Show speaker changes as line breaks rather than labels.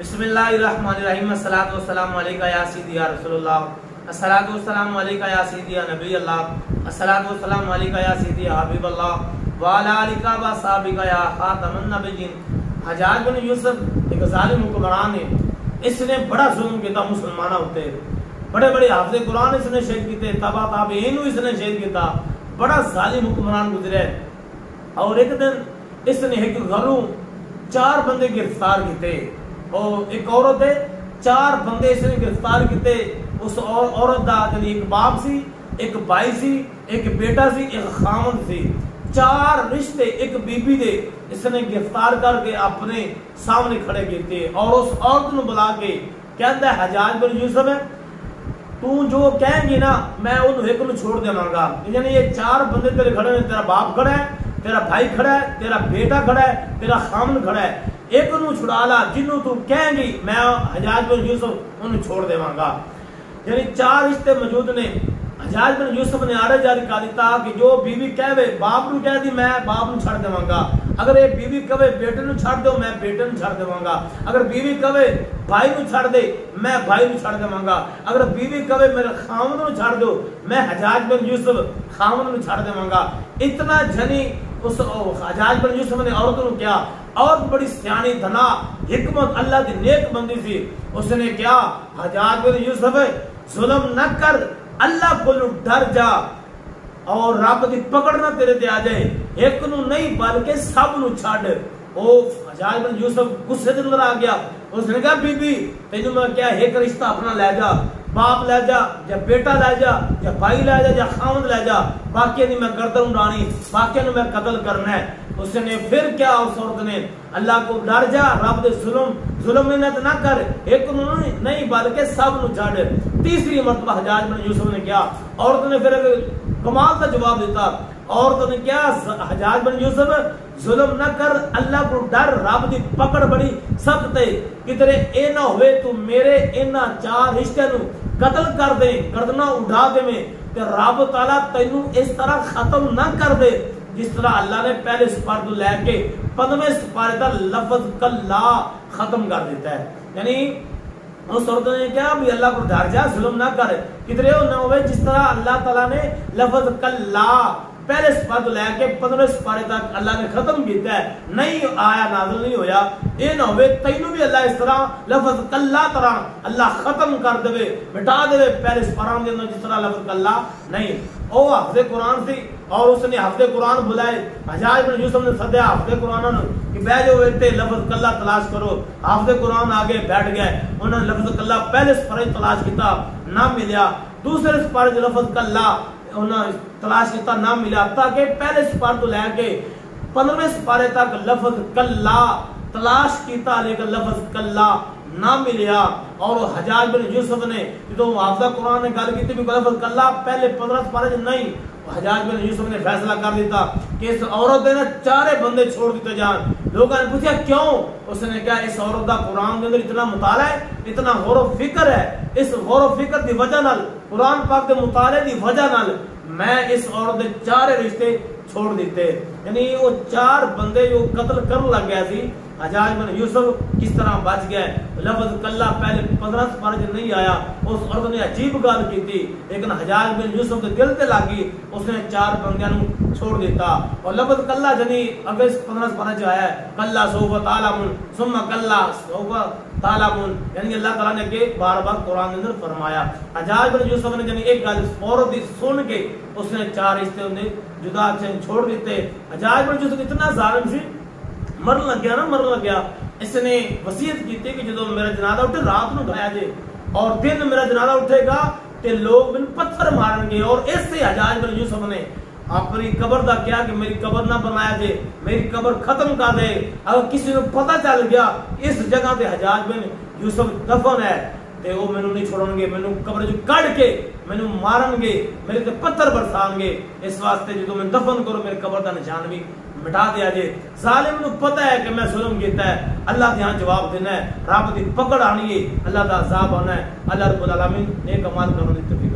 بسم اللہ الرحمن الرحیم الصلاۃ والسلام علیکہ یا سیدی یا رسول اللہ الصلاۃ والسلام علیکہ یا سیدی یا نبی اللہ الصلاۃ والسلام علیکہ یا سیدی یا حبیب اللہ وعلی آلک و اصحابک یا خاتم النبیین۔ حجاج بن یوسف ایک ظالم حکمران ہے، اس نے بڑا ظلم کیا مسلمانوں ہوتے، بڑے بڑے حافظ قرآن اس نے شہید کیتے، تبا تابعین اس نے شہید کیتا، بڑا ظالم حکمران گزرے۔ اور ایک دن اس نے ایک گھروں 4 بندے گرفتار کیتے، اور ایک عورت ہے 4 بندے اس نے گرفتار کیتے۔ اس عورت دا ایک باپ سی، ایک بھائی سی، ایک بیٹا سی، ایک خامن سی، 4 رشتے ایک بی بی دے اس نے گرفتار کر کے اپنے سامنے کھڑے کیتے۔ اور اس عورت نے بلا کے کہتا ہے حجاج بن یوسف ہے تو جو کہیں گی نا میں ان ایک نو چھوڑ دیواں گا، یعنی یہ 4 بندے تیرے کھڑے ہیں، تیرا باپ کھڑا ہے، تیرا بھائی کھڑا ہے، تیرا بیٹا کھڑا ہے، تیرا خامن کھڑا ہے، ایک نو چھڑا لا، جنوں تو کہیں گی میں حجاج بن یوسف انہوں چھوڑ دیواں گا۔ یعنی 4 رشتے موجود نے۔ حجاج بن یوسف نے آرڈر جاری کر دیتا کہ جو بیوی کہے باپ نو کہہ دی میں باپ نو چھڑ دیواں گا، اگر یہ بیوی کہے بیٹے نو چھڑ دو میں بیٹے نو چھڑ دیواں گا، اگر بیوی کہے بھائی نو چھڑ دے میں بھائی نو چھڑ دیواں گا، اگر بیوی کہے میرے خامن نو چھڑ دو میں حجاج بن یوسف خامن نو چھڑ دیواں گا۔ اتنا جنی اس حجاج بن یوسف نے عورت نو کیا، عورت بڑی سیانی دھنا حکمت اللہ دی نیک بندی سی، اس نے کیا حجاج بن یوسف ظلم نہ کر، اللہ کو ڈر جا اور رب دی پکڑنا تیرے تے آ جائے، ایک نو نہیں بلکہ سب نو چھڈ۔ او حجاج بن یوسف غصے دے اندر آ گیا، اس نے کہا بی بی تینوں میں کیا ایک رشتہ اپنا لے جا، باپ لے جا یا بیٹا لے جا یا بھائی لے جا یا خامد لے جا، باقی نہیں میں گردن اڑانی، باقی نے میں قتل کرنا ہے۔ اس نے پھر کیا اس عورت نے اللہ کو ڈر جا، رب دے ظلم منت نہ کر، ایک نہیں بلکہ سب نو چھڈ۔ تیسری مرتبہ حجاج بن یوسف نے کیا، عورت نے پھر کمال کا جواب دیتا، عورت نے کیا حجاج بن یوسف ظلم نہ کر، اللہ کو ڈر، رب دی پکڑ بڑی سخت ہے، کدھر اے نہ ہوئے تو میرے انہاں 4 رشتے نو قتل کر دے، گردنا اڑا دے میں تے رب تعالی تینوں اس طرح ختم نہ کر دے جس طرح اللہ نے پہلے سپارے تو لے کے 15ویں سپارے تک لفظ کلا ختم کر دیتا ہے۔ یعنی اس عورت نے کیا بھی اللہ کو ڈر جا، ظلم نہ کر، کدھر نہ ہوئے جس طرح اللہ تعالیٰ نے لفظ کلا پہلے سپارے تو لے کے 15ویں سپارے تک اللہ نے ختم کیتا ہے، نہیں آیا نازل نہیں ہویا، اے نہ ہوئے تینوں بھی اللہ اس طرح لفظ کلا طرح اللہ ختم کر دے، مٹا دے پہلے سپارے دے اندر جس طرح لفظ کلا نہیں۔ او حافظ قرآن سی اور اس نے حافظ قرآن بلائے، حجاج بن یوسف نے سدیا حافظ قرآن کہ بیٹھ جاؤ تے لفظ کلا تلاش کرو، حافظ قرآن آگے بیٹھ گئے، انہوں نے لفظ کلا پہلے سپارے تلاش کیتا نہ ملیا، دوسرے سپارے لفظ کلا انہوں نے تلاش کیتا نہ ملا، تاکہ پہلے سپارے تو لے کے 15ویں سپارے تک لفظ کلا تلاش کیتا لیکن لفظ کلا نہ ملیا۔ اور حجاج بن یوسف نے جو حافظ قرآن نے گل کی تھی لفظ کلا پہلے 15 سپارے نہیں، حجاج بن یوسف نے فیصلہ کر دیتا کہ اس عورت نے 4 بندے چھوڑ دیتے جان۔ لوگوں نے پوچھا کیوں؟ اس نے کہا اس عورت کا قرآن کے اندر اتنا مطالعہ ہے، اتنا غور و فکر ہے، اس غور و فکر دی وجہ نال قرآن پاک کے مطالعے دی وجہ نال میں اس عورت کے 4 رشتے چھوڑ دیتے۔ یعنی وہ 4 بندے جو قتل کرن لگ گیا سی، حجاج بن یوسف کس طرح بچ گئے، لفظ کلا پہلے 15 سپارے جو نہیں آیا، اس عورت نے عجیب گل کی تھی لیکن حجاج بن یوسف کے دل تے لگی، اس نے 4 بندیاں نو چھوڑ دیتا۔ اور لفظ کلا جنی اگر 15 سپارے جو آیا ہے کلا سوف تعلمون ثم کلا سوف تعلمون، یعنی اللہ تعالیٰ نے کہ بار بار قرآن کے اندر فرمایا۔ حجاج بن یوسف نے جنی ایک گل عورت دی سن کے اس نے 4 رشتے انہیں جدا چھوڑ دیتے۔ حجاج بن یوسف اتنا ظالم سی، مرن لگ گیا نا، مرن لگ گیا، اس نے وصیت کی تھی کہ جدو میرا جنازہ اٹھے رات نو گایا جے اور دن میرا جنازہ اٹھے گا تے لوگ من پتھر مارن گے، اور اس سے حجاج بن یوسف نے اپنی قبر دا کیا کہ میری قبر نہ بنایا جے، میری قبر ختم کر دے، اگر کسی کو پتہ چل گیا اس جگہ تے حجاج بن یوسف دفن ہے تے وہ مینوں نہیں چھوڑن گے، مینوں قبر جو کڈ کے مینوں مارن گے، میرے تے پتھر برسان گے، اس واسطے جدو میں دفن کرو میرے قبر دا نشان بھی مٹا دیا جے۔ ظالم نو پتہ ہے کہ میں ظلم کیتا ہے، اللہ یہاں جواب دینا ہے، رب دی پکڑ آنی ہے، اللہ دا عذاب آنا ہے۔ اللہ رب العالمین نیک اعمال کرنے دی توفیق